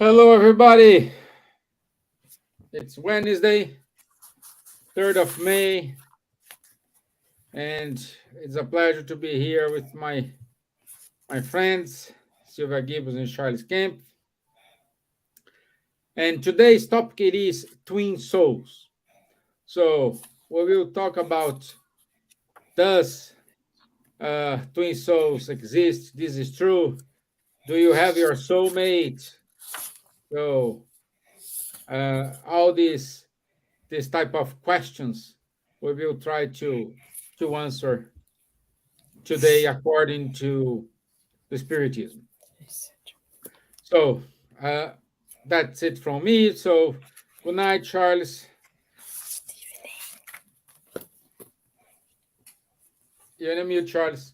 Hello, everybody. It's Wednesday, 3rd of May, and it's a pleasure to be here with my friends, Silvia, Gibbons, and Charles Kempf. And today's topic it is twin souls. So we will talk about does twin souls exist? This is true. Do you have your soulmate? So all these type of questions we will try to answer today according to the Spiritism. So that's it from me. So good night, Charles. You're on mute, Charles.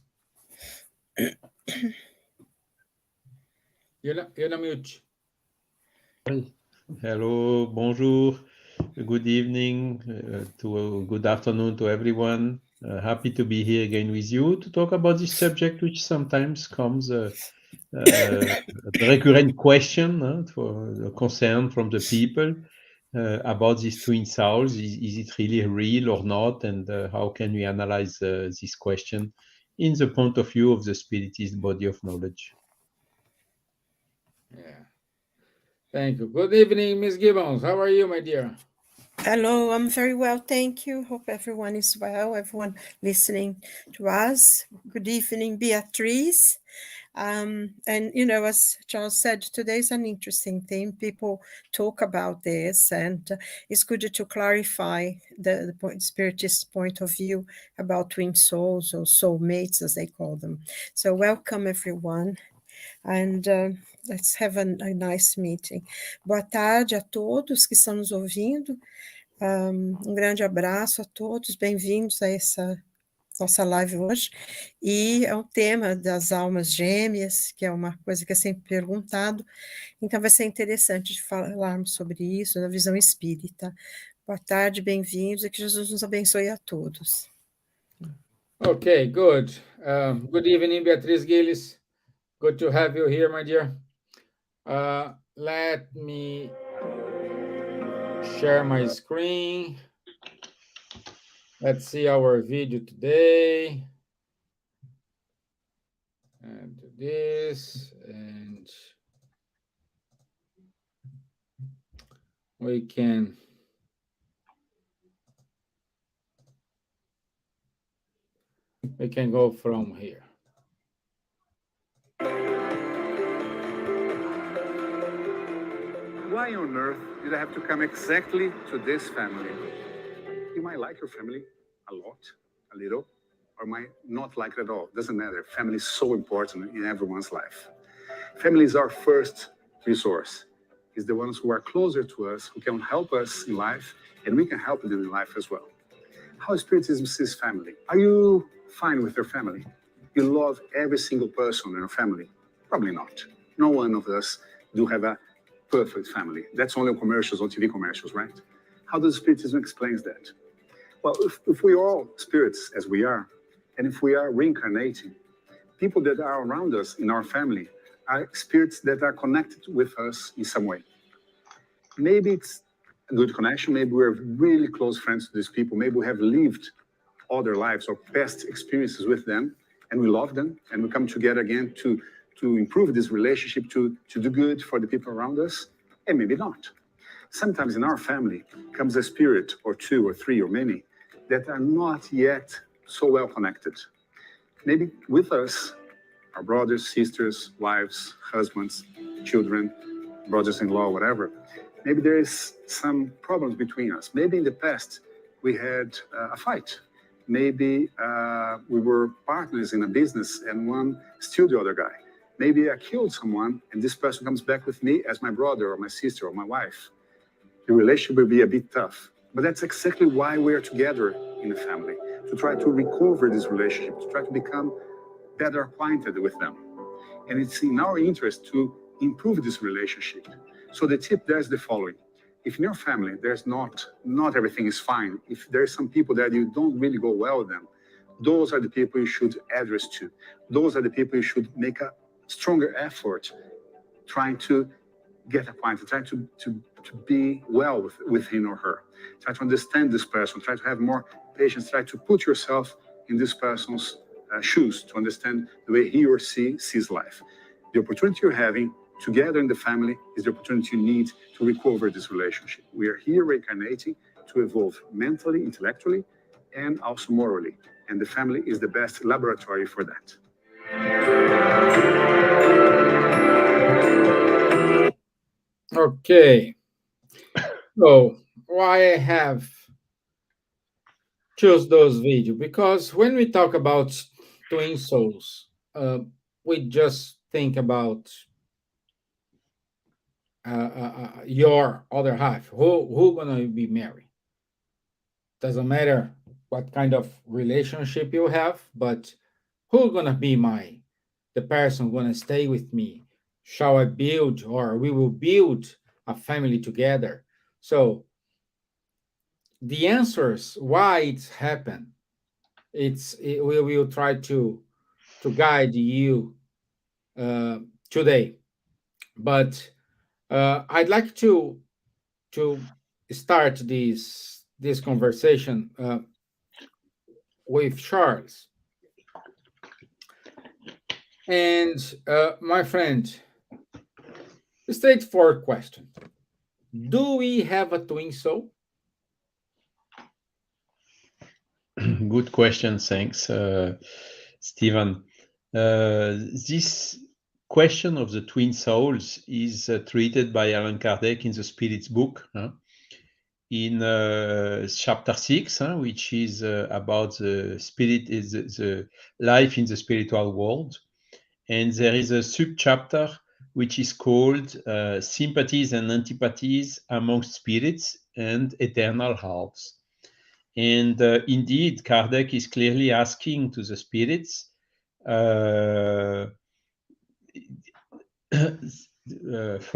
You're on mute. Hello, bonjour, good evening, good afternoon to everyone. Happy to be here again with you to talk about this subject, which sometimes comes a recurrent question for the concern from the people about these twin souls. Is it really real or not? And how can we analyze this question in the point of view of the Spiritist body of knowledge? Yeah. Thank you. Good evening, Miss Gibbons. How are you, my dear? Hello, I'm very well, thank you. Hope everyone is well, everyone listening to us. Good evening, Beatrice. And, as Charles said, today is an interesting theme. People talk about this, and it's good to clarify the Spiritist point of view about twin souls or soulmates, as they call them. So welcome, everyone. And let's have a nice meeting. Boa tarde a todos que estão nos ouvindo. Grande abraço a todos, bem-vindos a essa nossa live hoje. E é o tema das almas gêmeas, que é uma coisa que é sempre perguntado. Então vai ser interessante de falarmos sobre isso na visão espírita. Boa tarde, bem-vindos, e que Jesus nos abençoe a todos. Okay, good. Good evening, Beatriz Gilles. Good to have you here, my dear. Let me share my screen. Let's see our video today. And this, and we can go from here. Why on earth did I have to come exactly to this family? You might like your family a lot, a little, or might not like it at all. Doesn't matter. Family is so important in everyone's life. Family is our first resource. It's the ones who are closer to us, who can help us in life, and we can help them in life as well. How Spiritism sees family? Are you fine with your family? You love every single person in your family? Probably not. No one of us do have a perfect family. That's only on commercials, on TV commercials, right? How does Spiritism explains that? Well, if we are all spirits as we are, and if we are reincarnating, people that are around us in our family are spirits that are connected with us in some way. Maybe it's a good connection, maybe we're really close friends to these people, maybe we have lived other lives or past experiences with them, and we love them, and we come together again to improve this relationship, to do good for the people around us, and maybe not. Sometimes in our family comes a spirit or two or three or many that are not yet so well connected. Maybe with us, our brothers, sisters, wives, husbands, children, brothers-in-law, whatever. Maybe there is some problems between us. Maybe in the past we had a fight. Maybe we were partners in a business and one stole the other guy. Maybe I killed someone and this person comes back with me as my brother or my sister or my wife. The relationship will be a bit tough. But that's exactly why we're together in a family, to try to recover this relationship, to try to become better acquainted with them. And it's in our interest to improve this relationship. So the tip there is the following. If in your family there's not everything is fine, if there's some people that you don't really go well with them, those are the people you should address to. Those are the people you should make a stronger effort trying to get acquainted, try to be well with him or her. Try to understand this person, try to have more patience, try to put yourself in this person's shoes to understand the way he or she sees life. The opportunity you're having together in the family is the opportunity you need to recover this relationship. We are here reincarnating to evolve mentally, intellectually, and also morally. And the family is the best laboratory for that. Okay. So why I have choose those videos? Because when we talk about twin souls, we just think about your other half. Who gonna be married? Doesn't matter what kind of relationship you have, but who gonna be the person gonna stay with me? Shall I build, or we will build a family together? So the answers why it's happened, we will try to guide you today. But I'd like to start this conversation with Charles. And my friend, straightforward question: do we have a twin soul? Good question, thanks, Stevan. This question of the twin souls is treated by Allan Kardec in the Spirit's book, in chapter 6, which is about the spirit, is the life in the spiritual world. And there is a sub-chapter which is called Sympathies and Antipathies Amongst Spirits and Eternal Halves. And indeed, Kardec is clearly asking to the spirits, for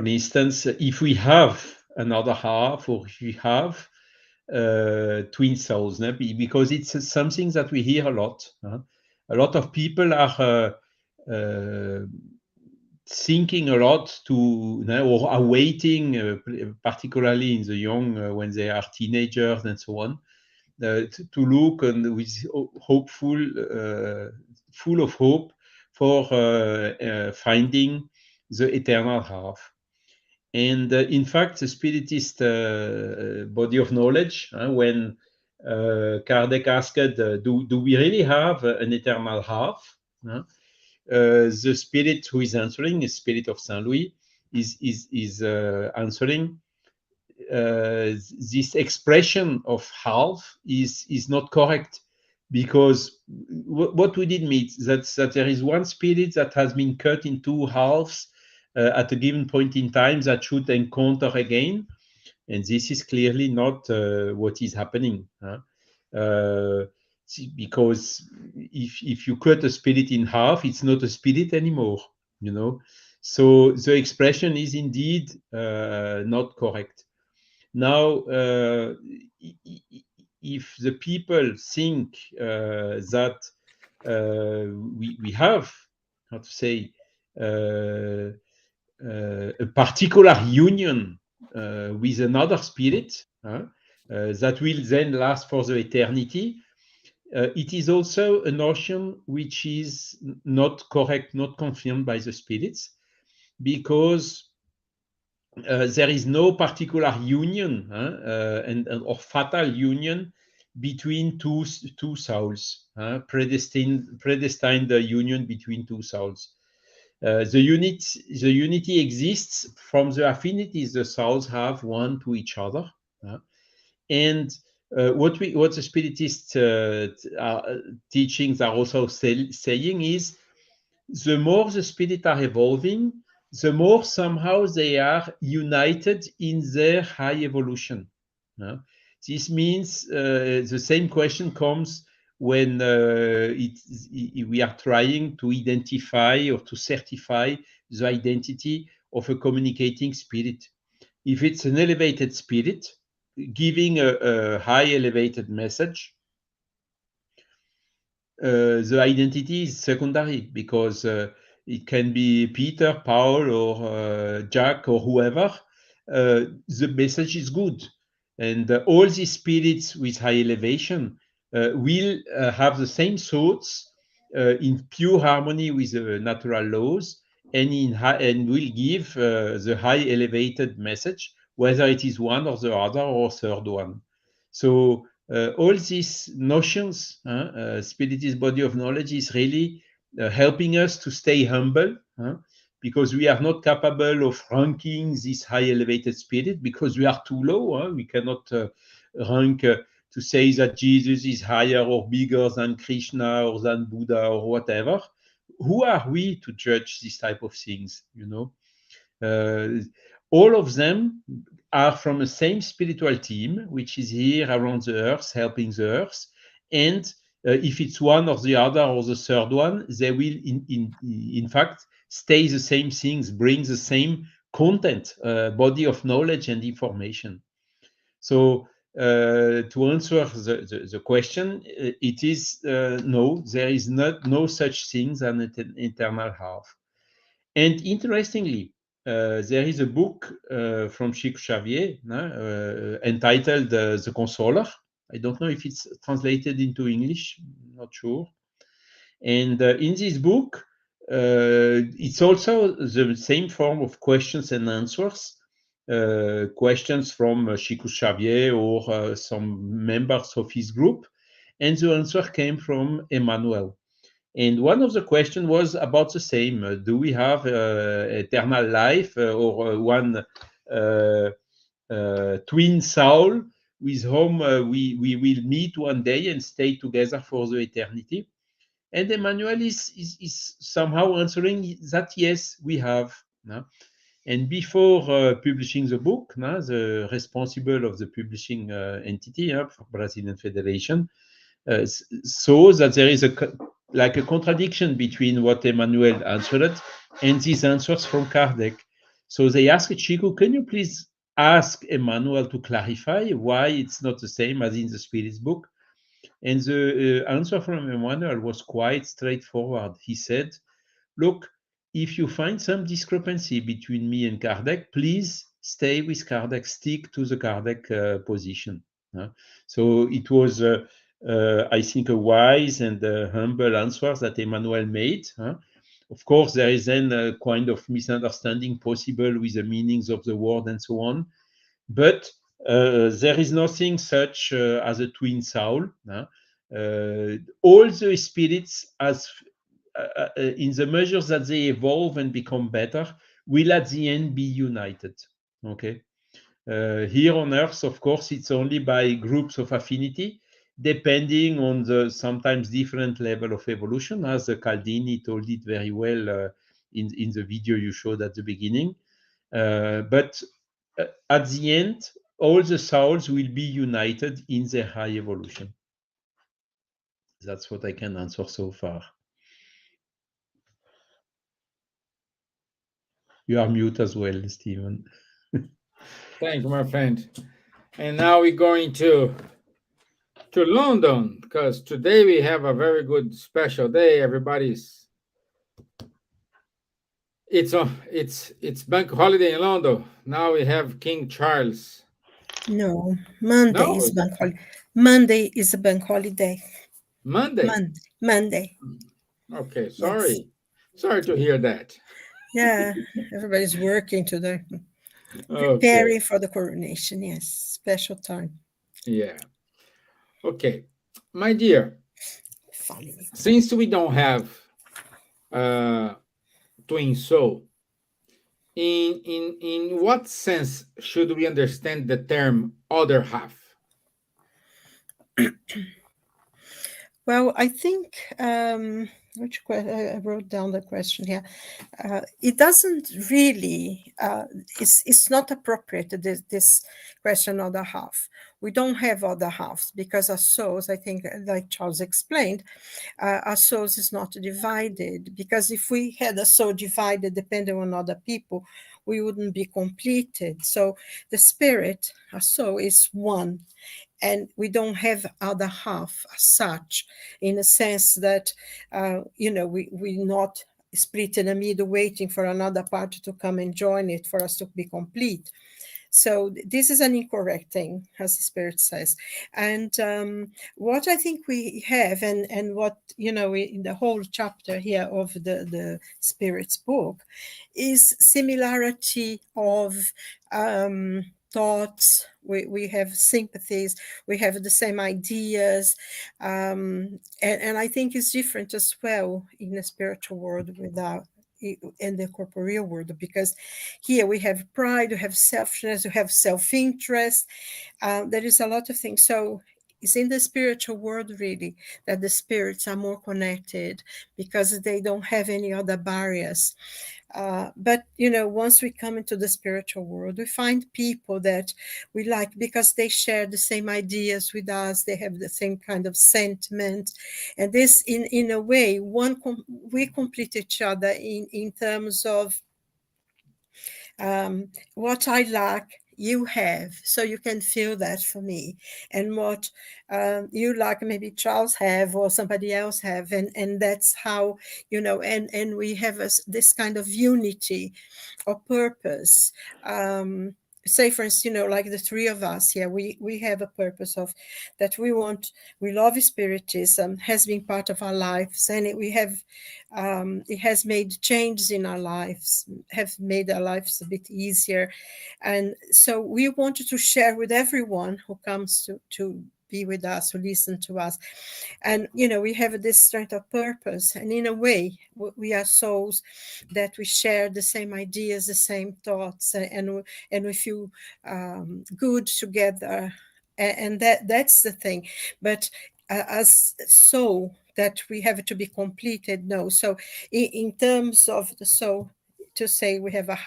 instance, if we have another half, or if we have twin souls, because it's something that we hear a lot. A lot of people are thinking a lot or are waiting, particularly in the young, when they are teenagers and so on, to look and with hopeful, full of hope for finding the eternal half. And in fact, the Spiritist body of knowledge, when Kardec asked, do we really have an eternal half? The spirit who is answering, the Spirit of Saint Louis, is answering, this expression of half is not correct, because what we did mean that there is one spirit that has been cut in two halves at a given point in time that should encounter again, and this is clearly not what is happening. Because if you cut a spirit in half, it's not a spirit anymore, So the expression is indeed not correct. Now, if the people think that we have, how to say, a particular union with another spirit that will then last for the eternity, it is also a notion which is not correct, not confirmed by the spirits, because there is no particular union or fatal union between two souls, predestined union between two souls. The unity exists from the affinities the souls have one to each other, and what the Spiritist teachings are also saying is, the more the spirits are evolving, the more somehow they are united in their high evolution. This means the same question comes when we are trying to identify or to certify the identity of a communicating spirit. If it's an elevated spirit giving a high elevated message, the identity is secondary, because it can be Peter, Paul, or Jack, or whoever, the message is good. And all these spirits with high elevation will have the same thoughts in pure harmony with the natural laws, and will give the high elevated message, whether it is one or the other or third one. So all these notions, Spiritist body of knowledge, is really helping us to stay humble, because we are not capable of ranking this high elevated spirit, because we are too low. We cannot rank to say that Jesus is higher or bigger than Krishna or than Buddha or whatever. Who are we to judge this type of things, you know? All of them are from the same spiritual team, which is here around the earth, helping the earth. And if it's one or the other or the third one, they will, in fact, stay the same things, bring the same content, body of knowledge and information. So to answer the question, it is no, there is no such thing as an internal half. And interestingly, there is a book from Chico Xavier entitled The Consoler. I don't know if it's translated into English, not sure. And in this book, it's also the same form of questions and answers, questions from Chico Xavier or some members of his group. And the answer came from Emmanuel. And one of the questions was about the same. Do we have eternal life or one twin soul with whom we will meet one day and stay together for the eternity? And Emmanuel is somehow answering that yes, we have. No? And before publishing the book, no, the responsible of the publishing entity for Brazilian Federation saw that there is a contradiction between what Emmanuel answered and these answers from Kardec. So they asked Chico, can you please ask Emmanuel to clarify why it's not the same as in the Spirit's book? And the answer from Emmanuel was quite straightforward. He said, look, if you find some discrepancy between me and Kardec, please stay with Kardec, stick to the Kardec position. So it was, I think, a wise and humble answer that Emmanuel made. Of course, there is then a kind of misunderstanding possible with the meanings of the word and so on. But there is nothing such as a twin soul. All the spirits, as in the measures that they evolve and become better, will at the end be united. Okay. Here on Earth, of course, it's only by groups of affinity, depending on the sometimes different level of evolution, as Caldini told it very well in the video you showed at the beginning. But at the end, all the souls will be united in their high evolution. That's what I can answer so far. You are mute as well, Stevan. Thank you, my friend. And now we're going to London, because today we have a very good special day. Everybody's it's bank holiday in London. Now we have King Charles. No, Monday No? is bank holiday. Monday is a bank holiday. Monday. Monday. Okay, sorry. Sorry to hear that. Yeah, everybody's working today. Okay. Preparing for the coronation, yes. Special time. Yeah. Okay. My dear, Funny. since we don't have twin soul, in what sense should we understand the term other half? Well, I think I wrote down the question here. It doesn't really. It's not appropriate. This question, other half. We don't have other halves because our souls. I think, like Charles explained, our souls is not divided. Because if we had a soul divided, depending on other people, we wouldn't be completed. So the spirit, our soul, is one. And we don't have other half as such, in a sense that, we're not split in the middle, waiting for another party to come and join it for us to be complete. So this is an incorrect thing, as the Spirit says. And what I think we have, and what, in the whole chapter here of the Spirit's book, is similarity of thoughts. We have sympathies, we have the same ideas, and I think it's different as well in the spiritual world without in the corporeal world, because here we have pride, we have selfishness, we have self-interest. There is a lot of things. So it's in the spiritual world really that the spirits are more connected, because they don't have any other barriers. But once we come into the spiritual world, we find people that we like because they share the same ideas with us, they have the same kind of sentiment, and this in a way we complete each other in terms of what I lack you have, so you can feel that for me, and what you lack maybe Charles have or somebody else have, and that's how and we have this kind of unity or purpose. Say for instance, like the three of us here, we have a purpose of that we love spiritism, has been part of our lives, and it has made changes in our lives, have made our lives a bit easier, and so we wanted to share with everyone who comes to be with us, who listen to us. And we have this strength of purpose, and in a way we are souls that we share the same ideas, the same thoughts, and we feel good together, and that's the thing. But as soul that we have to be completed, no. So in terms of the soul, to say we have a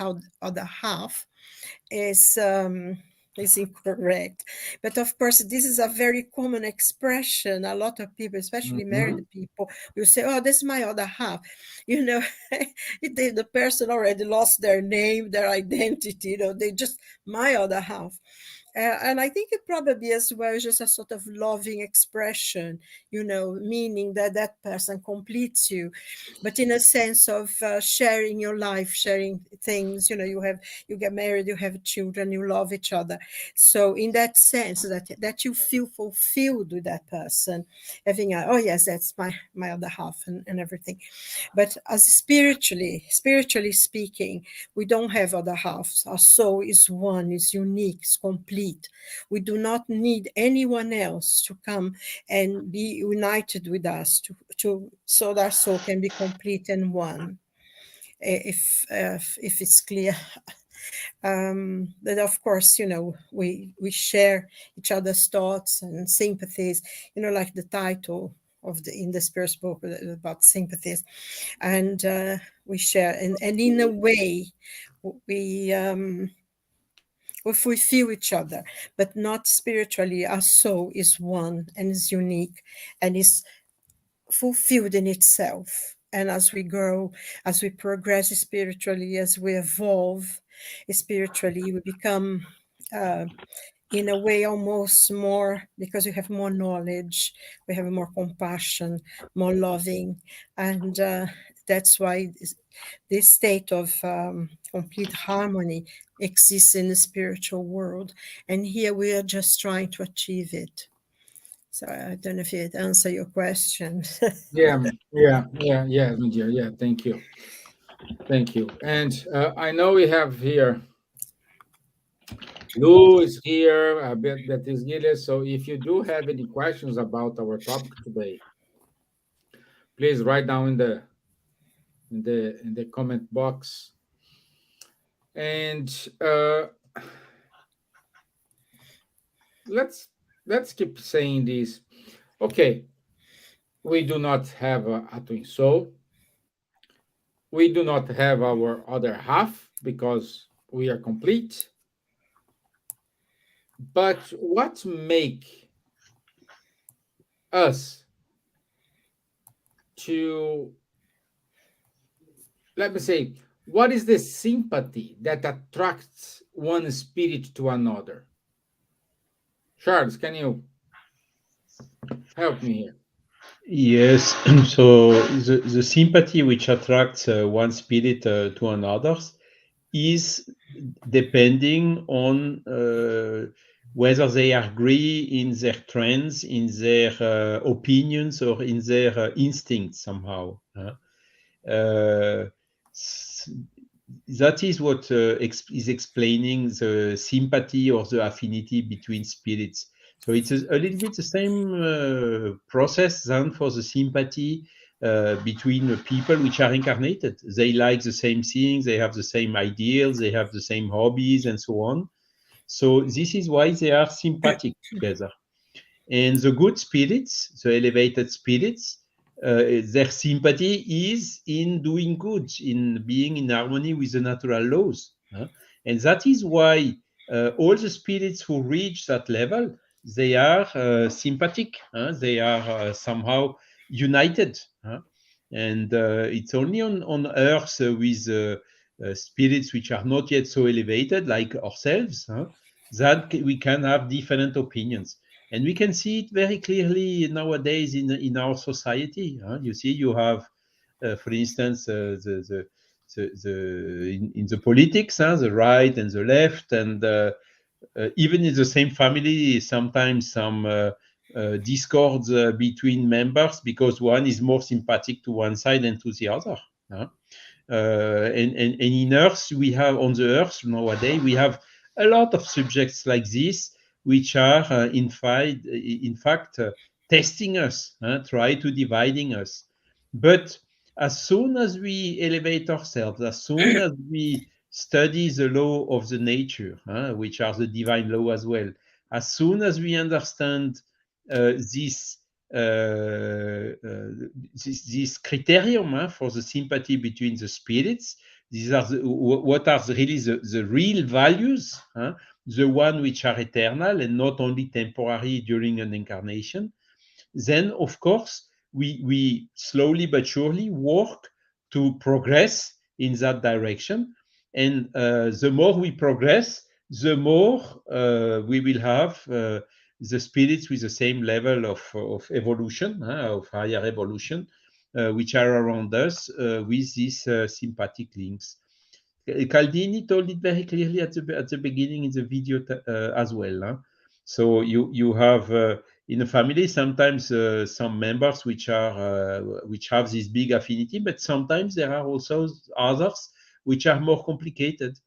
other half is incorrect. But of course, this is a very common expression. A lot of people, especially married people, will say, "Oh, this is my other half." The person already lost their name, their identity. They just my other half. And I think it probably as well is just a sort of loving expression, meaning that person completes you, but in a sense of sharing your life, sharing things. You get married, you have children, you love each other. So in that sense, that you feel fulfilled with that person, having oh yes, that's my other half and everything. But as spiritually speaking, we don't have other halves. Our soul is one, is unique, is complete. We do not need anyone else to come and be united with us so that our soul can be complete and one. If it's clear. But of course, we share each other's thoughts and sympathies, like the title in the Spirit's book about sympathies, and we share, and in a way we fulfill each other, but not spiritually. Our soul is one and is unique and is fulfilled in itself. And as we grow, as we progress spiritually, as we evolve spiritually, we become in a way almost more, because we have more knowledge, we have more compassion, more loving, and that's why this state of complete harmony exists in the spiritual world, and here we are just trying to achieve it. So I don't know if it answers your question. Yeah, Nadja. Yeah, thank you. And I know we have here Lou is here, Beatriz Giles. So if you do have any questions about our topic today, please write down in the comment box. And let's keep saying this. Okay, we do not have a twin soul. We do not have our other half because we are complete. But what make us to, let me say, what is the sympathy that attracts one spirit to another? Charles, can you help me here? Yes, so the sympathy which attracts one spirit to another's is depending on whether they agree in their trends, in their opinions, or in their instincts somehow. Uh, s- that is what is explaining the sympathy or the affinity between spirits. So it's a little bit the same process than for the sympathy between the people which are incarnated. They like the same things, they have the same ideals, they have the same hobbies, and so on. So this is why they are sympathetic together. And the good spirits, the elevated spirits, their sympathy is in doing good, in being in harmony with the natural laws. And that is why all the spirits who reach that level, they are sympathetic. They are somehow united. And it's only on Earth with spirits which are not yet so elevated, like ourselves, that we can have different opinions. And we can see it very clearly nowadays in our society. You see, you have, for instance, in the politics, the right and the left, and even in the same family, sometimes some discords between members because one is more sympathetic to one side than to the other. And in Earth, we have on the Earth nowadays, we have a lot of subjects like this, which are in fact testing us, try to dividing us. But as soon as we elevate ourselves, as soon as we study the law of the nature, which are the divine law as well, as soon as we understand this this criterion for the sympathy between the spirits. These are what are really the real values, the one which are eternal and not only temporary during an incarnation. Then, of course, we slowly but surely work to progress in that direction. And the more we progress, the more we will have the spirits with the same level of evolution, of higher evolution, which are around us with these sympathetic links. Caldini told it very clearly at the beginning in the video as well. So you have in a family sometimes some members which have this big affinity, but sometimes there are also others which are more complicated.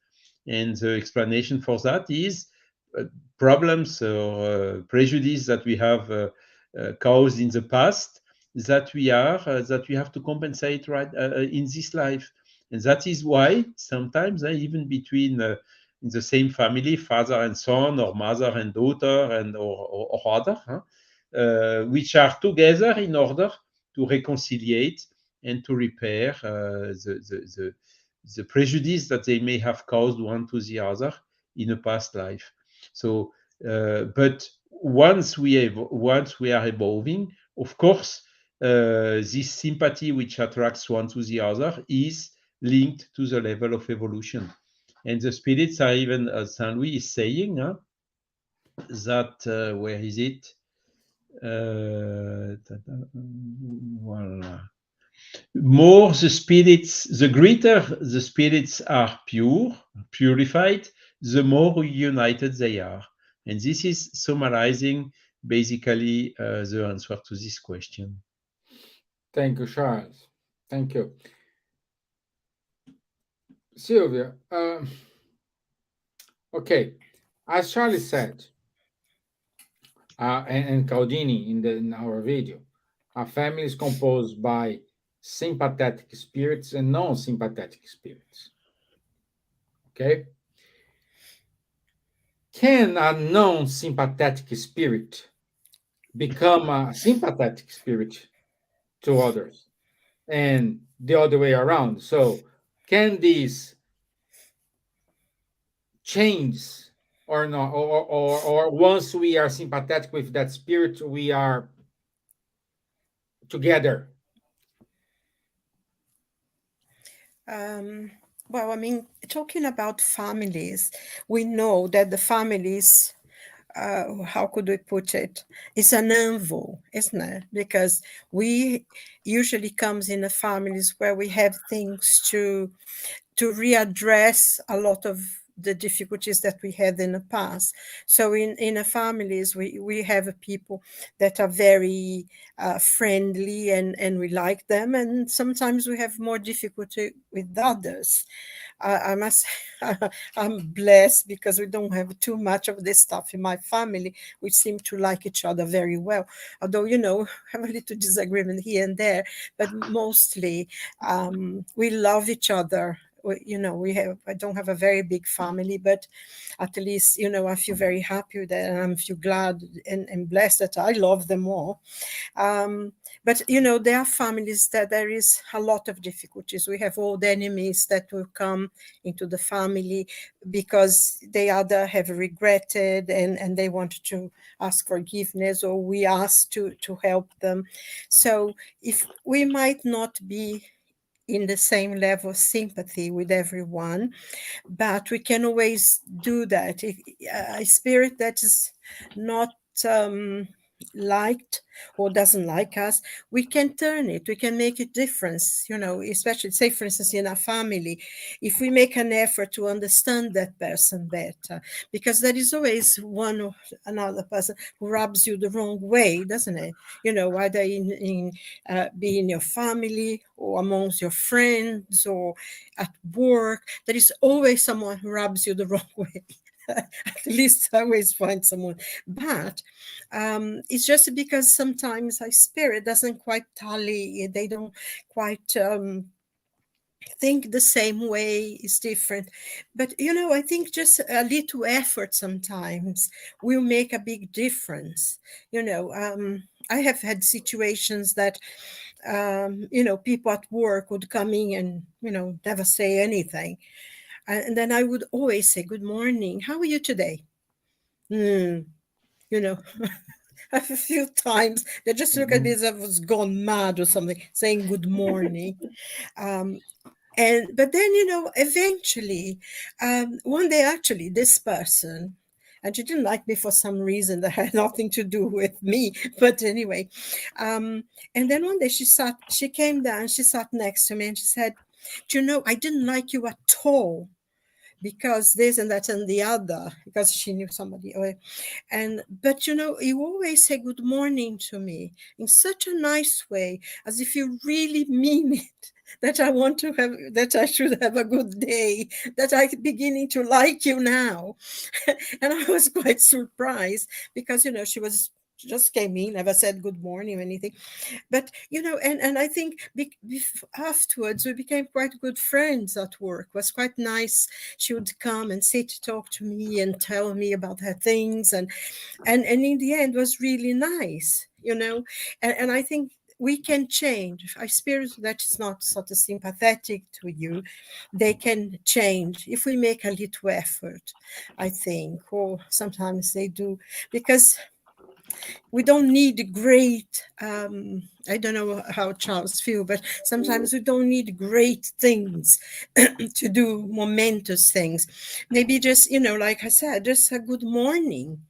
And the explanation for that is problems or prejudice that we have caused in the past that we have to compensate right in this life. And that is why sometimes even between in the same family, father and son, or mother and daughter, and or other, which are together in order to reconciliate and to repair the prejudice that they may have caused one to the other in a past life. So, but once we are evolving, of course, this sympathy which attracts one to the other is linked to the level of evolution. And the spirits are even, as Saint Louis is saying, that, where is it? Voilà. More the spirits, the greater the spirits are purified, the more united they are. And this is summarizing basically the answer to this question. Thank you, Charles. Thank you. Silvia, okay, as Charlie said, and Caldini in our video, a family is composed by sympathetic spirits and non-sympathetic spirits. Okay? Can a non-sympathetic spirit become a sympathetic spirit to others? And the other way around. So can these change or not? Or once we are sympathetic with that spirit, we are together? Well, I mean, talking about families, we know that the families how could we put it? It's an envy, isn't it? Because we usually comes in the families where we have things to readdress a lot of the difficulties that we had in the past. So in the families, we have people that are very friendly and we like them. And sometimes we have more difficulty with others. I must say, I'm blessed because we don't have too much of this stuff in my family. We seem to like each other very well. Although, have a little disagreement here and there, but mostly we love each other. I don't have a very big family, but at least, I feel very happy with that, and I feel glad and blessed that I love them all. But there are families that there is a lot of difficulties. We have old enemies that will come into the family because they either have regretted and they want to ask forgiveness, or we ask to help them. So if we might not be in the same level of sympathy with everyone, but we can always do that. A spirit that is not liked or doesn't like us, we can turn it, we can make a difference, especially, say, for instance, in our family, if we make an effort to understand that person better, because there is always one or another person who rubs you the wrong way, doesn't it? Either be in your family or amongst your friends or at work, there is always someone who rubs you the wrong way. At least I always find someone. But it's just because sometimes our spirit doesn't quite tally. They don't quite think the same way. Is different. But, I think just a little effort sometimes will make a big difference. I have had situations that, people at work would come in and, never say anything. And then I would always say, good morning. How are you today? A few times they just look at me as if I was gone mad or something, saying good morning. But then, eventually, one day, actually, this person, and she didn't like me for some reason that had nothing to do with me. But anyway, and then one day she came down, she sat next to me and she said, I didn't like you at all, because this and that and the other, because she knew somebody. But you always say good morning to me in such a nice way, as if you really mean it, that I should have a good day, that I'm beginning to like you now. And I was quite surprised because, she just came in, never said good morning or anything. But, and I think afterwards we became quite good friends at work. It was quite nice. She would come and sit to talk to me and tell me about her things. And in the end was really nice, and I think we can change. A spirit that is not sort of sympathetic to you, they can change if we make a little effort, I think, or sometimes they do, because we don't need great, I don't know how Charles feels, but sometimes we don't need great things to do momentous things. Maybe just, like I said, just a good morning.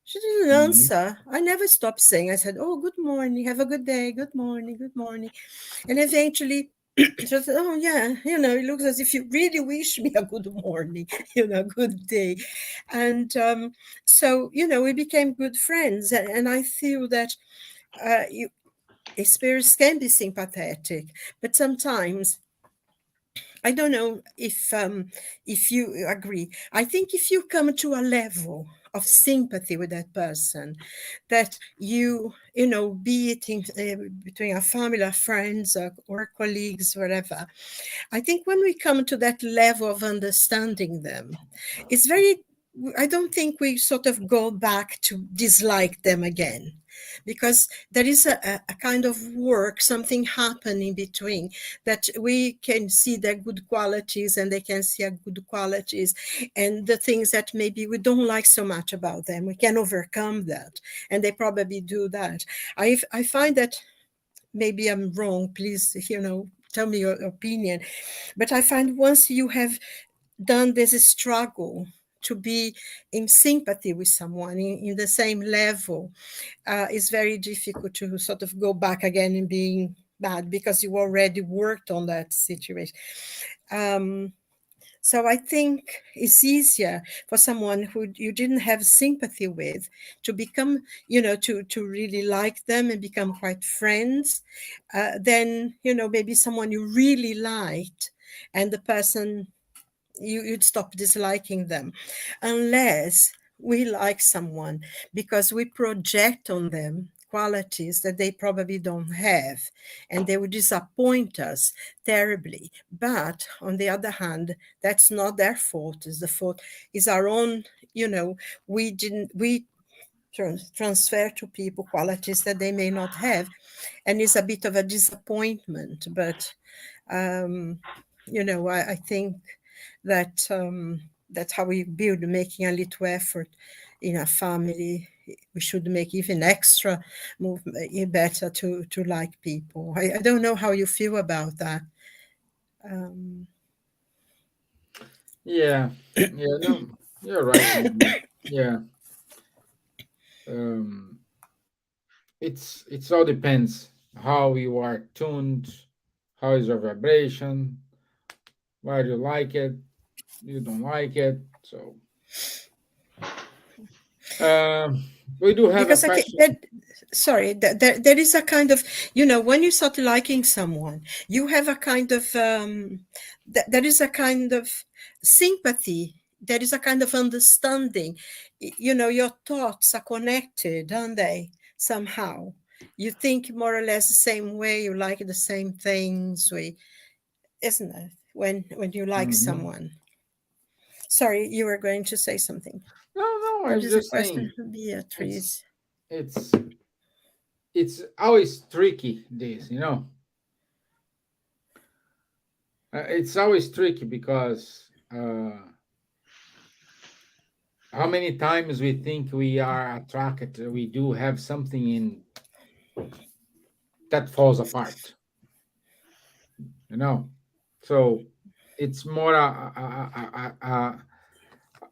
She didn't answer. I never stopped saying. I said, oh, good morning, have a good day, good morning, good morning. And eventually she said, oh, yeah, it looks as if you really wish me a good morning, a good day. And so, we became good friends. And I feel that spirits can be sympathetic, but sometimes, I don't know if you agree. I think if you come to a level of sympathy with that person, that you be it between a family, or friends, or colleagues, whatever. I think when we come to that level of understanding them, it's very. I don't think we sort of go back to dislike them again, because there is a kind of work, something happening between, that we can see their good qualities and they can see our good qualities, and the things that maybe we don't like so much about them, we can overcome that, and they probably do that. I find that, maybe I'm wrong, please, tell me your opinion, but I find once you have done this struggle to be in sympathy with someone in the same level, it's very difficult to sort of go back again and being bad because you already worked on that situation. So I think it's easier for someone who you didn't have sympathy with to become, to really like them and become quite friends, than, maybe someone you really liked and the person, you'd stop disliking them. Unless we like someone because we project on them qualities that they probably don't have, and they would disappoint us terribly. But on the other hand, that's not their fault. It's the fault is our own. We transfer to people qualities that they may not have, and it's a bit of a disappointment. But I think that that's how we build, making a little effort in a family. We should make even extra better to like people. I don't know how you feel about that. Yeah, no, you're right, Nadja. Yeah. It's all depends how you are tuned, how is your vibration, why do you like it, you don't like it. So we do have a Because question. there is a kind of, when you start liking someone, you have a kind of there is a kind of sympathy, there is a kind of understanding. Your thoughts are connected, aren't they? Somehow you think more or less the same way, you like the same things, isn't it, when you like someone? Sorry, you were going to say something. No, I What was is the just question, saying Beatrice? it's it's always tricky, this, it's always tricky because how many times we think we are attracted, we do have something in that falls apart, so it's more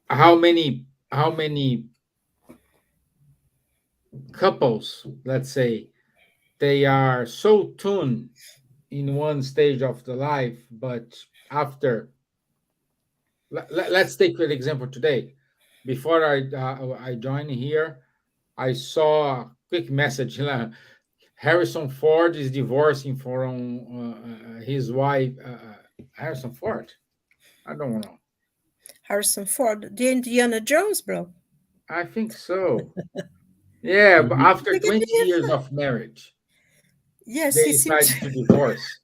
how many couples, let's say, they are so tuned in one stage of the life, but after, let's take an example today. Before I joined here, I saw a quick message. Harrison Ford is divorcing from his wife. Harrison Ford? I don't know. Harrison Ford, the Indiana Jones, bro. I think so. Yeah, but after Look at 20 years him. of marriage, Yes, they he seems. decided to divorce.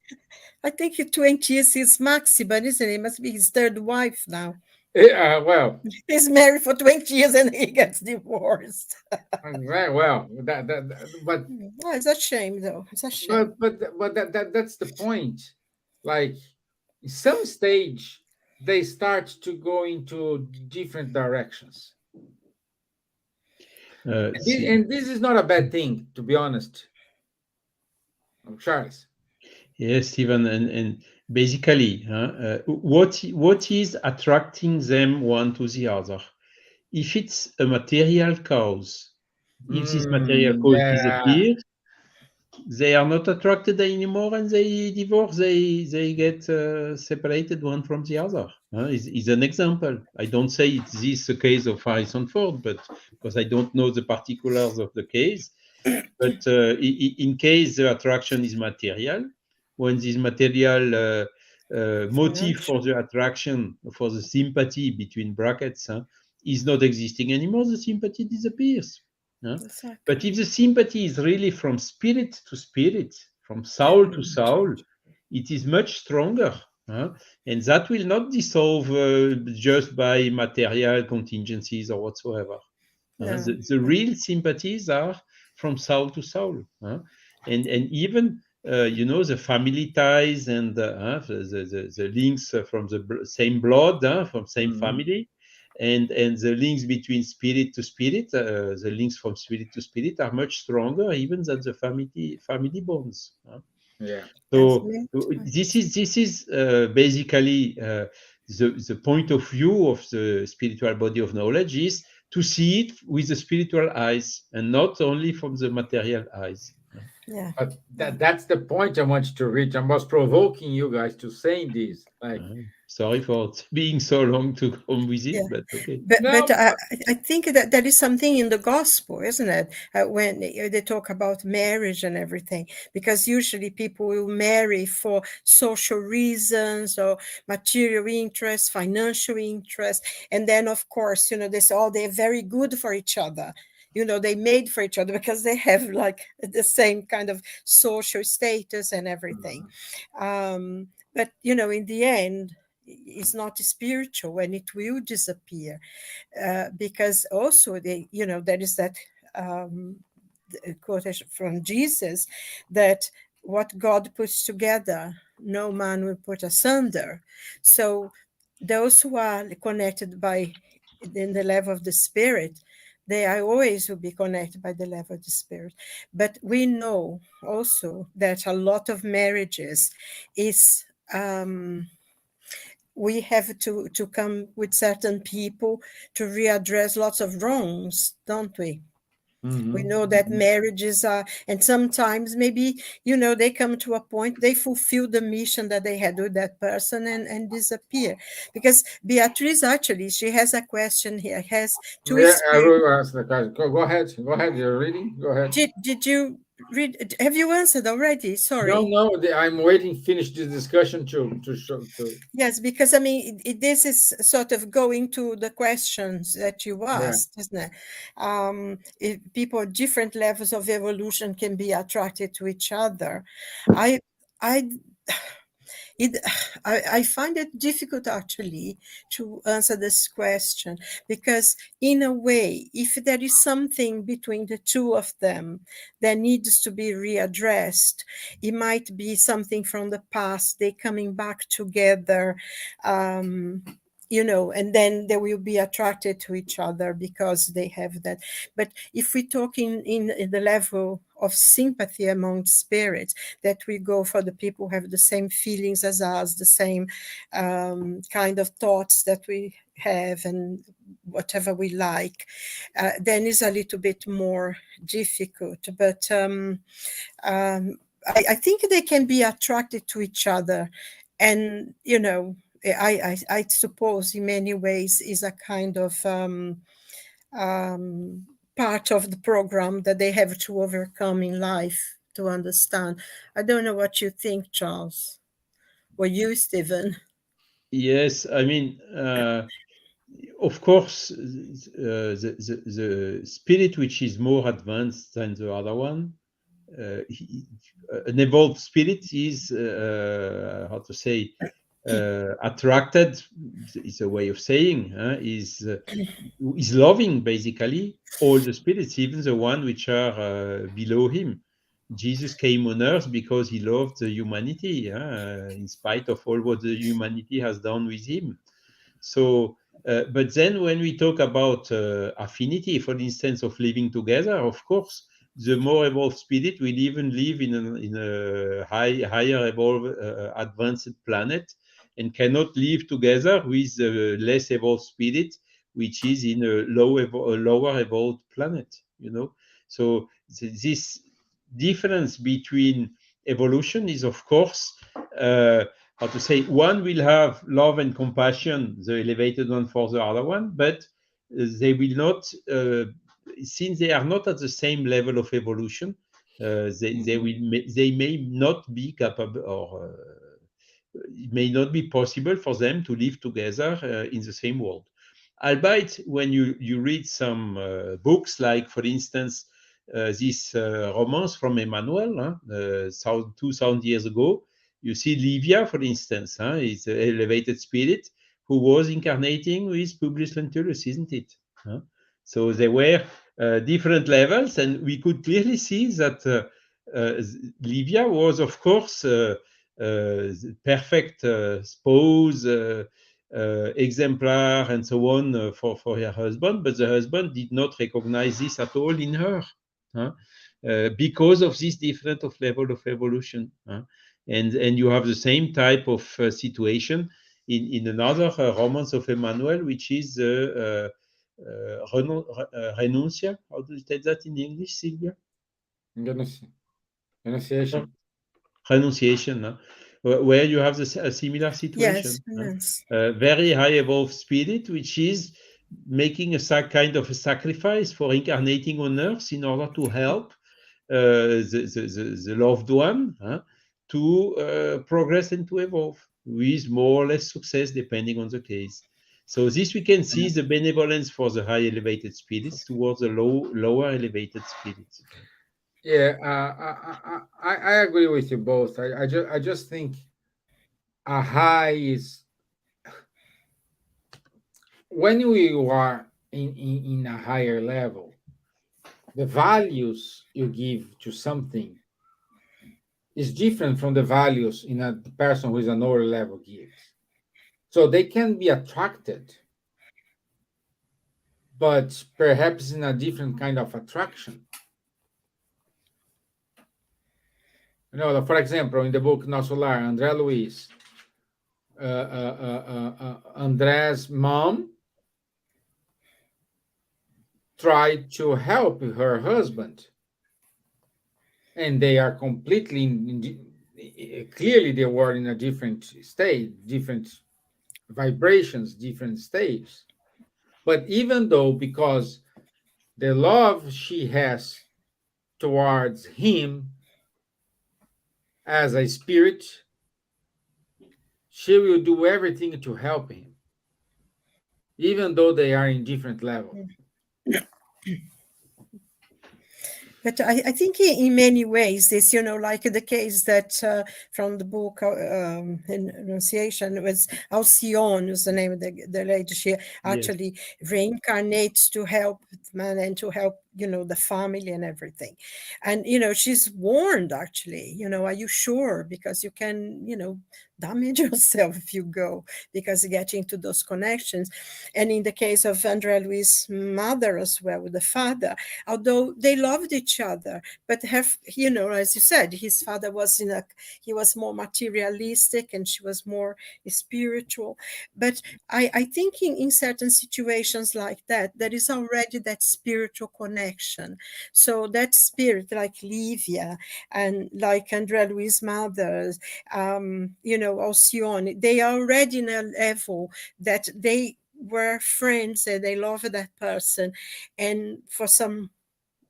I think 20 years is maximum, isn't it? Must be his third wife now. Well, He's married for 20 years and he gets divorced. very well. But Oh, it's a shame, though. It's a shame. but that's the point. Like, some stage, they start to go into different directions. And this is not a bad thing, to be honest. Charles. Yes, Stevan, and basically, what is attracting them one to the other? If it's a material cause, if this material cause Yeah. disappears, they are not attracted anymore and they divorce, they get separated one from the other. Is an example. I don't say it's this a case of Harrison Ford, but because I don't know the particulars of the case. But in case the attraction is material, when this material motive for the attraction, for the sympathy between brackets, is not existing anymore, the sympathy disappears. Exactly. But if the sympathy is really from spirit to spirit, from soul to soul, it is much stronger. And that will not dissolve just by material contingencies or whatsoever. No. The real sympathies are from soul to soul. And even, the family ties and the links from the same blood, from same family, and the links between spirit to spirit, the links from spirit to spirit are much stronger even than the family bonds. Yeah. So this is basically the point of view of the spiritual body of knowledge is to see it with the spiritual eyes and not only from the material eyes. Yeah. But that's the point I wanted to reach. I was provoking you guys to saying this. Like, Sorry for being so long to come with it, Yeah. but okay. But no, I think that there is something in the gospel, isn't it? When they talk about marriage and everything, because usually people will marry for social reasons or material interest, financial interest, and then of course, you know, they say, oh, they're very good for each other. You know, they made for each other because they have like the same kind of social status and everything. But you know, in the end, it's not spiritual and it will disappear, because also you know, there is that quotation from Jesus that what God puts together, no man will put asunder. So those who are connected by in the level of the spirit, they are always will be connected by the level of the spirit. But we know also that a lot of marriages is we have to come with certain people to readdress lots of wrongs, don't we? We know that marriages are, and sometimes maybe, you know, they come to a point, they fulfill the mission that they had with that person and disappear. Because Beatrice, actually, she has a question here, has two yeah, I spirits. will ask the question. Go ahead. Go ahead. You're reading. Go ahead. Did you read? Have you answered already? Sorry. No, I'm waiting. Finish this discussion to show to. Yes, because I mean, this is sort of going to the questions that you Yeah. asked, isn't it? If people at different levels of evolution can be attracted to each other. I, I, it, I find it difficult actually to answer this question, because in a way, if there is something between the two of them that needs to be readdressed, it might be something from the past, they coming back together, you know, and then they will be attracted to each other because they have that. But if we talk in the level of sympathy among spirits, that we go for the people who have the same feelings as us, the same kind of thoughts that we have and whatever we like, then it's a little bit more difficult. But I think they can be attracted to each other. And, you know, I suppose in many ways is a kind of part of the program that they have to overcome in life to understand. I don't know what you think, Charles, or you, Stevan. Yes, I mean, of course, the spirit which is more advanced than the other one, an evolved spirit is, how to say, attracted, is a way of saying, is loving basically all the spirits, even the one which are below him. Jesus came on earth because he loved the humanity, in spite of all what the humanity has done with him. So, but then when we talk about affinity, for instance, of living together, of course, the more evolved spirit will even live in a higher evolved, advanced planet, and cannot live together with a less evolved spirit, which is in a lower evolved planet. You know, so this difference between evolution is, of course, how to say, one will have love and compassion, the elevated one for the other one, but they will not, since they are not at the same level of evolution, they may not be capable, or it may not be possible for them to live together in the same world. Albeit, when you read some books, like, for instance, this romance from Emmanuel, 2,000 years ago, you see Livia, for instance, is an elevated spirit who was incarnating with Publius Lentulus, isn't it? So there were different levels, and we could clearly see that Livia was, of course, perfect spouse, exemplar, and so on, for her husband, but the husband did not recognize this at all in her, because of this different of level of evolution. And you have the same type of situation in another romance of Emmanuel, which is Renuncia. How do you take that in English, Silvia? Renunciation. Renunciation, huh? Where you have a similar situation. Yes. Very high evolved spirit, which is making a kind of a sacrifice for incarnating on Earth in order to help the loved one to progress and to evolve with more or less success depending on the case. So this we can see the benevolence for the high elevated spirits towards the lower elevated spirits. Yeah, I agree with you both. I just think a high is when you are in a higher level, the values you give to something is different from the values in a person who is a lower level gives. So they can be attracted, but perhaps in a different kind of attraction. You know, for example, in the book Nosso Lar, André Luiz, André's mom tried to help her husband, and they are completely clearly they were in a different state, different vibrations, different states. But even though, because the love she has towards him as a spirit, she will do everything to help him, even though they are in different levels. But I think in many ways, this, like the case that from the book Enunciation was Alcyone, is the name of the lady. She actually reincarnates to help man and to help, the family and everything. And, she's warned, actually, are you sure? Because you can, damage yourself if you go, because getting to those connections. And in the case of André Luiz's mother as well, with the father, although they loved each other, but have, as you said, his father was he was more materialistic and she was more spiritual. But I think in certain situations like that, there is already that spiritual connection. So that spirit, like Livia and like André Luiz's mother, Alcyone, they are already in a level that they were friends and they love that person, and for some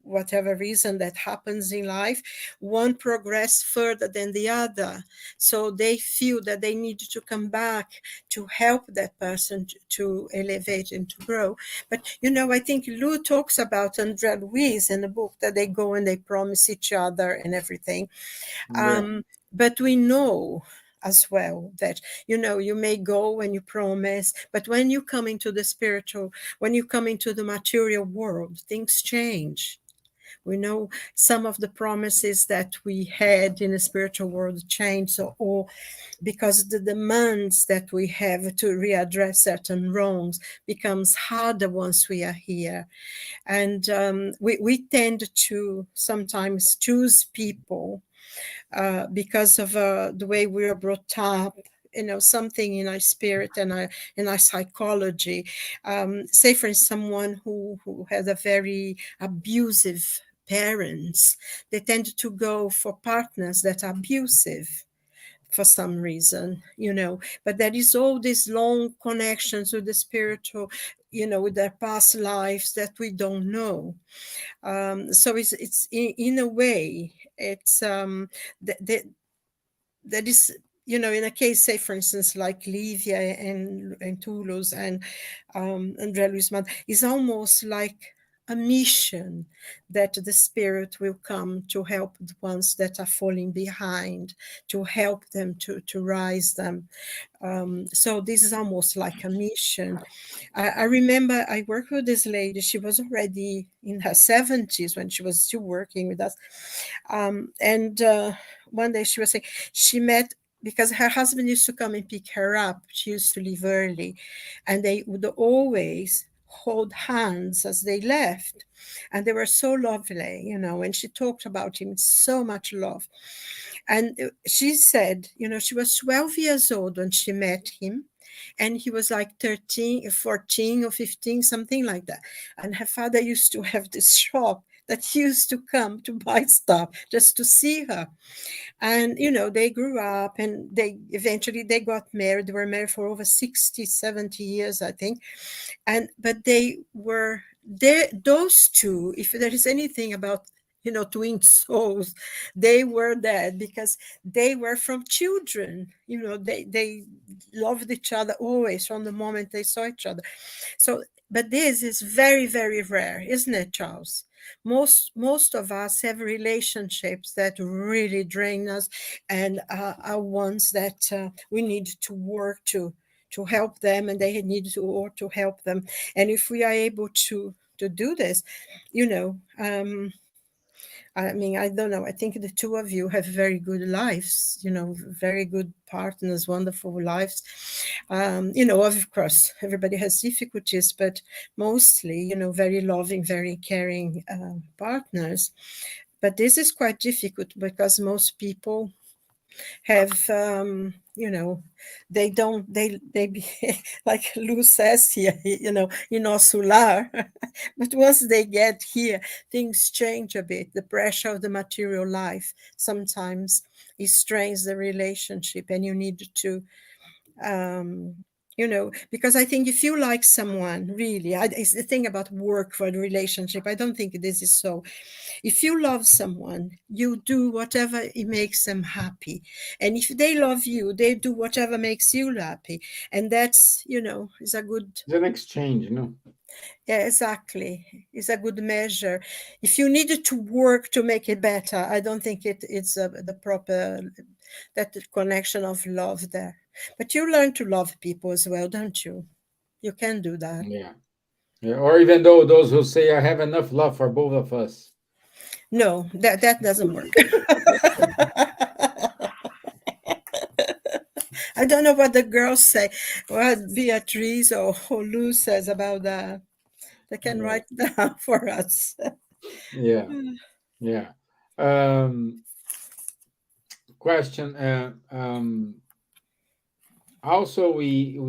whatever reason that happens in life, one progress further than the other, so they feel that they need to come back to help that person to elevate and to grow. But I think Lou talks about André Luiz in the book, that they go and they promise each other and everything. But we know as well that you may go and you promise, but when you come into the spiritual, when you come into the material world, things change. We know some of the promises that we had in the spiritual world change, or because the demands that we have to readdress certain wrongs becomes harder once we are here. And we tend to sometimes choose people because of the way we are brought up, something in our spirit and in our psychology. Say, for instance, someone who had a very abusive parents, they tend to go for partners that are abusive for some reason, but there is all these long connections with the spiritual, with their past lives that we don't know. So it's in a way, it's that is, in a case, say, for instance, like Livia and Toulouse and André Luiz's mother, is almost like a mission that the spirit will come to help the ones that are falling behind, to help them to rise them. So this is almost like a mission. I remember I worked with this lady. She was already in her 70s when she was still working with us. And one day she was saying she met, because her husband used to come and pick her up. She used to leave early, and they would always hold hands as they left. And they were so lovely, and she talked about him with so much love. And she said, she was 12 years old when she met him. and he was like 13, 14 or 15, something like that. And her father used to have this shop that he used to come to buy stuff just to see her. And they grew up, and they eventually got married. They were married for over 60, 70 years, I think. But they were there, those two, if there is anything about twin souls, they were that, because they were from children. They loved each other always from the moment they saw each other. So, but this is very, very rare, isn't it, Charles? Most of us have relationships that really drain us, and are ones that we need to work to help them, and they need to help them. And if we are able to do this, I don't know. I think the two of you have very good lives, very good partners, wonderful lives. Of course, everybody has difficulties, but mostly, very loving, very caring partners. But this is quite difficult because most people have, they don't, they like Lou says here, in Osular, but once they get here, things change a bit. The pressure of the material life sometimes it strains the relationship, and you need to, because I think if you like someone really, it's the thing about work for the relationship. I don't think this is so. If you love someone, you do whatever it makes them happy. And if they love you, they do whatever makes you happy. And that's, is a good... It's an exchange, Yeah, exactly. It's a good measure. If you needed to work to make it better, I don't think it's the proper, that connection of love there. But you learn to love people as well, don't you? You can do that. Yeah. Or even though those who say, I have enough love for both of us. No, that doesn't work. I don't know what the girls say, what Beatrice or Lou says about that. They can write down for us. Yeah. Yeah. Question. Also, we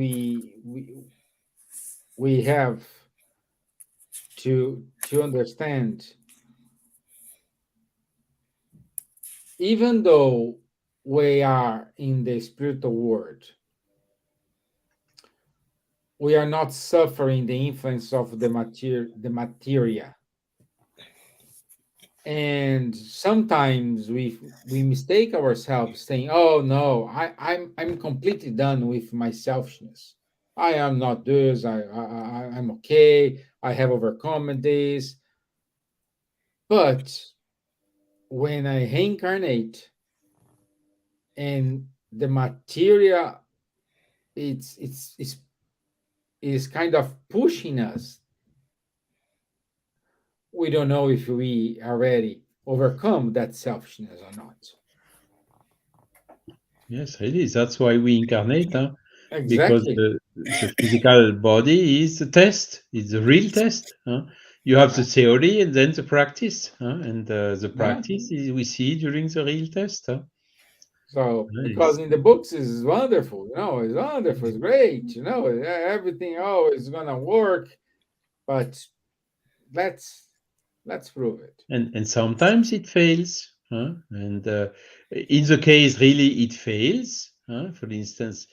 have to understand, even though we are in the spiritual world, we are not suffering the influence of the materia. And sometimes we mistake ourselves, saying, "Oh no, I'm completely done with my selfishness. I am not this. I'm okay. I have overcome this." But when I reincarnate, and the materia, it's kind of pushing us, we don't know if we already overcome that selfishness or not. Yes, really. That's why we incarnate, because Exactly. the physical body is a test. It's a real test. You have the theory and then the practice, and the practice is we see during the real test. So, Nice. because in the books it's wonderful, it's wonderful, it's great, everything, it's gonna work, but let's prove it. And sometimes it fails, and in the case really it fails. For instance,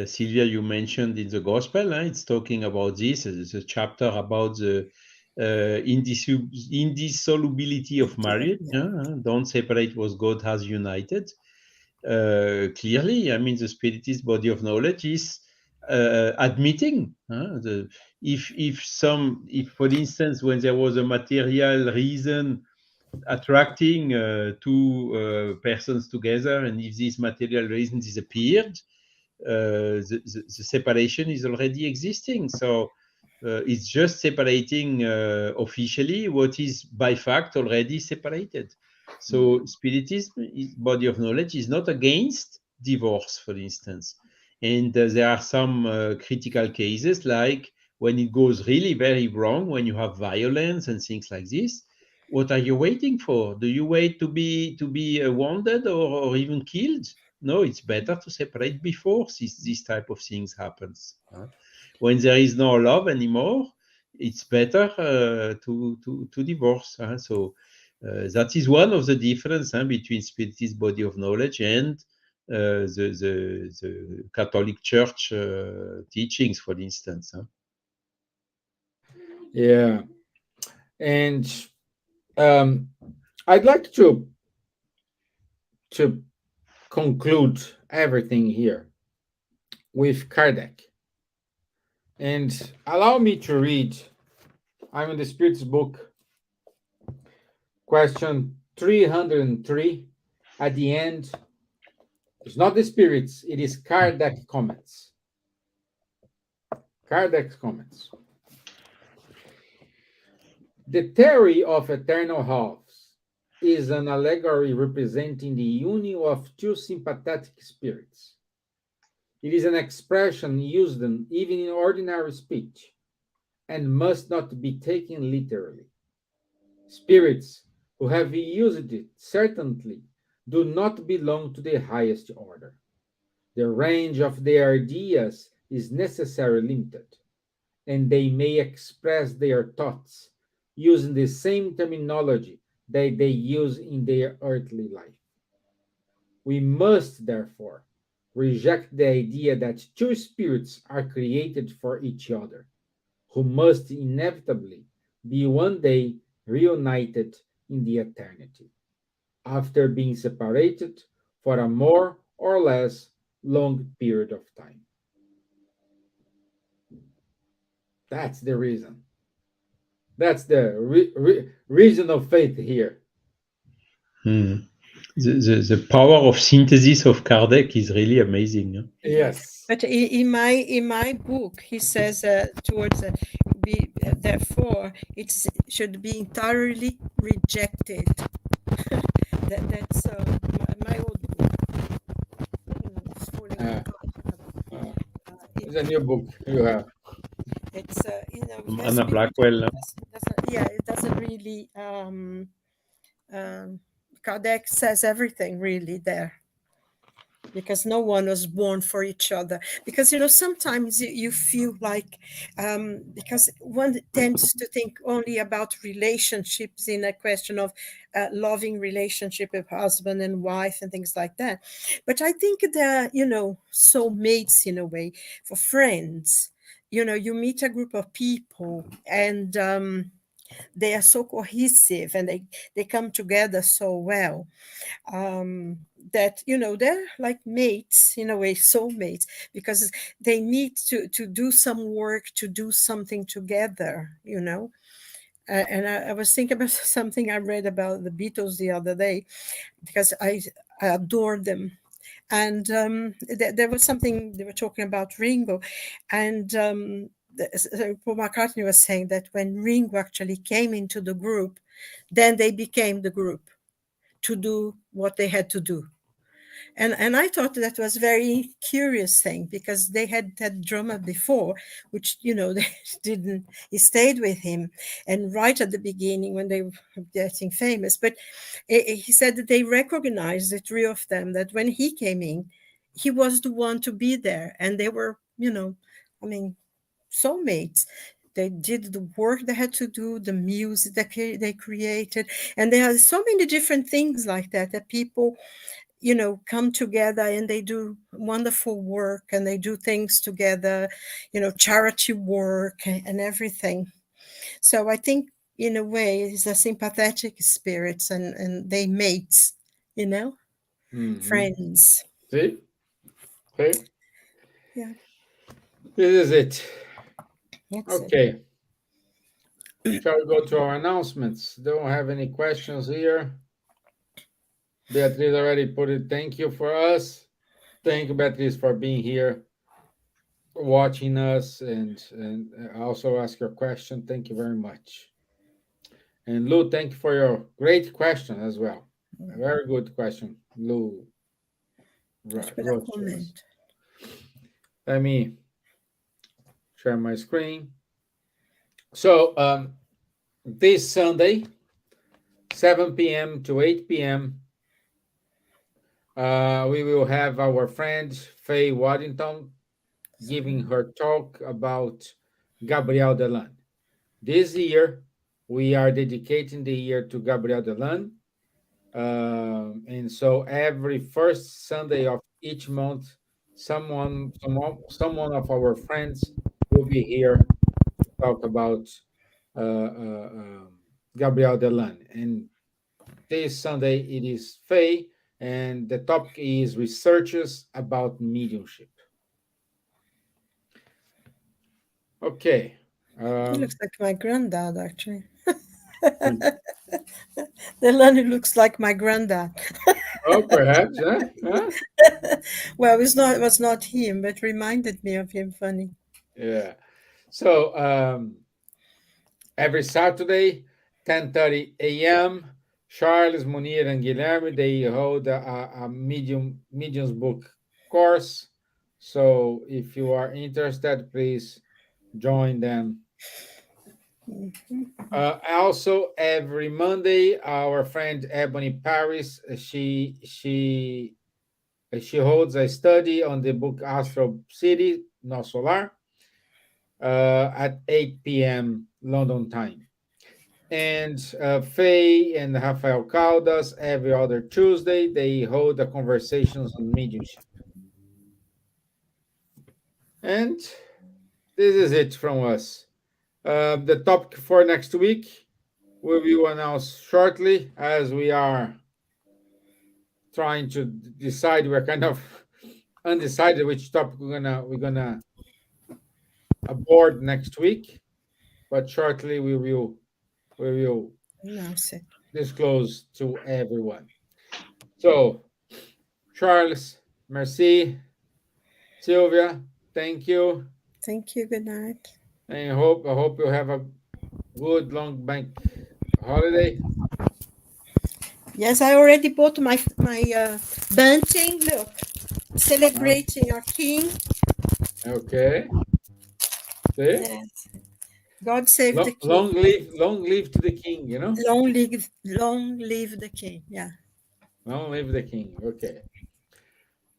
Silvia, you mentioned in the gospel, it's talking about this. There's a chapter about the indissolubility of marriage. Don't separate what God has united. Clearly, the Spiritist body of knowledge is admitting if, for instance, when there was a material reason attracting two persons together, and if this material reason disappeared, the separation is already existing. So it's just separating officially what is by fact already separated. So Spiritism, body of knowledge, is not against divorce, for instance. And there are some critical cases, like when it goes really very wrong, when you have violence and things like this. What are you waiting for? Do you wait to be wounded or even killed? No, it's better to separate before this type of things happens. When there is no love anymore, it's better to divorce. So that is one of the difference between Spiritist body of knowledge and the Catholic Church teachings, for instance. Yeah. And I'd like to conclude everything here with Kardec. And allow me to read, I'm in the Spirit's book, question 303. At the end, it's not the Spirits, it is Kardec comments. Kardec's comments. The theory of eternal halves is an allegory representing the union of two sympathetic spirits. It is an expression used even in ordinary speech and must not be taken literally. Spirits who have used it certainly do not belong to the highest order. The range of their ideas is necessarily limited, and they may express their thoughts using the same terminology that they use in their earthly life. We must, therefore, reject the idea that two spirits are created for each other, who must inevitably be one day reunited in the eternity, after being separated for a more or less long period of time. That's the reason. That's the reason of faith here. The power of synthesis of Kardec is really amazing. Yes. But in my book, he says towards therefore it should be entirely rejected. That's my old book. It's falling apart. It's a new book you have. It's Anna Blackwell. It doesn't really. Kardec says everything really there, because no one was born for each other. Because sometimes you feel like because one tends to think only about relationships in a question of loving relationship with husband and wife and things like that. But I think they're soulmates in a way, for friends. You meet a group of people and they are so cohesive and they come together so well that they're like mates in a way, soulmates, because they need to do some work, to do something together. And I was thinking about something I read about the Beatles the other day, because I adore them. And there was something they were talking about Ringo, and Paul McCartney was saying that when Ringo actually came into the group, then they became the group to do what they had to do. And I thought that was a very curious thing, because they had that drummer before, which, they didn't, he stayed with him. And right at the beginning when they were getting famous, but he said that they recognized, the three of them, that when he came in, he was the one to be there. And they were, soulmates. They did the work they had to do, the music that they created. And there are so many different things like that people come together and they do wonderful work, and they do things together, charity work and everything. So I think in a way it's a sympathetic spirits, and they mates, friends. See? Okay. Yeah. This is it. That's okay. Shall we go to our announcements? Don't have any questions here. Beatriz already put it. Thank you for us. Thank you, Beatriz, for being here, watching us, and also ask your question. Thank you very much. And Lou, thank you for your great question as well. A very good question, Lou. Right. Let me share my screen. So this Sunday, 7 p.m. to 8 p.m., we will have our friend Faye Waddington giving her talk about Gabriel Delan. This year, we are dedicating the year to Gabriel Delan. And so every first Sunday of each month, someone of our friends will be here to talk about Gabriel Delan. And this Sunday it is Faye, and the topic is researches about mediumship. Okay. He looks like my granddad, actually. Hmm. Delaney looks like my granddad. Oh, perhaps, huh? Huh? Well, it was not him, but reminded me of him. Funny. Yeah. So every Saturday, 10:30 a.m., Charles, Munir, and Guilherme, they hold a mediums book course. So if you are interested, please join them. Also, every Monday, our friend Ebony Paris, she holds a study on the book Astral City, No Solar, at 8 p.m. London time. And Faye and Rafael Caldas, every other Tuesday, they hold the conversations on mediumship. And this is it from us. The topic for next week will be announced shortly, as we are trying to decide. We're kind of undecided which topic we're gonna aboard next week, but shortly we will Announce it. disclose to everyone. So, Charles, merci. Silvia, thank you. Thank you. Good night. And I hope you have a good long bank holiday. Yes, I already bought my bunting. Look, celebrating our king. Okay. See? Yes. God save the king. Long live to the king, you know? Long live the king. Yeah. Long live the king. Okay.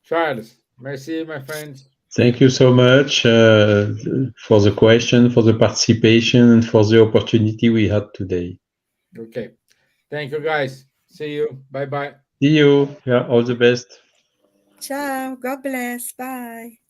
Charles, merci, my friend. Thank you so much for the question, for the participation, and for the opportunity we had today. Okay. Thank you, guys. See you. Bye-bye. See you. Yeah, all the best. Ciao. God bless. Bye.